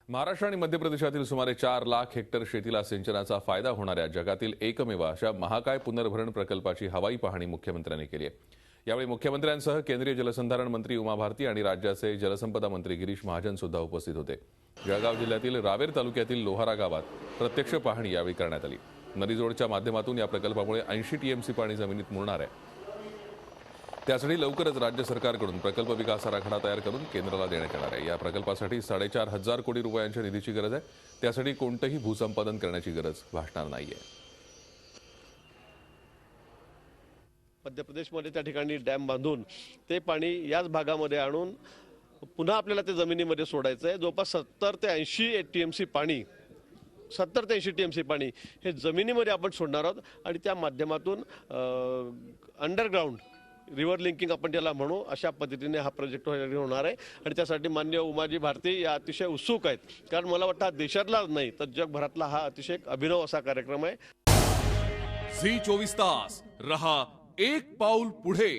महाराष्ट्र आणि मध्य प्रदेशातील सुमारे 4 लाख हेक्टर शेतीला सिंचनाचा फायदा होणाऱ्या जगातील एकमेव अशा महाकाय पुनर्भरण प्रकल्पाची हवाई पाहणी मुख्यमंत्र्यांनी केली आहे। यावेळी मुख्यमंत्र्यांसह केंद्रीय जलसंधारण मंत्री उमा भारती आणि राज्याचे जलसंपदा मंत्री गिरीश महाजन सुद्धा उपस्थित होते। जळगाव जिल्ह्यातील रावेर तालुक्यातील लोहारा गावात प्रत्यक्ष पाहणी यावेळी करण्यात आली। नदीजोडच्या माध्यमातून या प्रकल्पामुळे 80 टीएमसी पाणी जमिनीत मुरणार आहे। त्यासाठी लवकरच राज्य सरकारकडून प्रकल्प विकास आराखडा तयार करून केंद्राला देण्यात येणार आहे। या प्रकल्पासाठी 4,500 कोटी रुपयांच्या निधीची गरज आहे। त्यासाठी कोणतेही भूसंपादन करण्याची गरज भासणार नाहीये। मध्य प्रदेशमध्ये त्या ठिकाणी डॅम बांधून ते पाणी याच भागामध्ये आणून पुन्हा आपल्याला ते जमिनीमध्ये सोडायचं आहे। जवळपास 70 ते 80 टीएमसी पाणी 70 ते 80 टीएमसी पाणी हे जमिनीमध्ये आपण सोडणार आहोत आणि त्या माध्यमातून अंडरग्राउंड रिव्हर लिंकिंग आपण त्याला म्हणू, अशा पद्धतीने हा प्रोजेक्ट होणार आहे। आणि त्यासाठी माननीय उमाजी भारती या अतिशय उत्सुक आहेत, कारण मला वाटतं देशातलाच नाही तर जगभरातला हा अतिशय अभिनव असा कार्यक्रम आहे। झी 24 तास रहा एक पाऊल पुढे।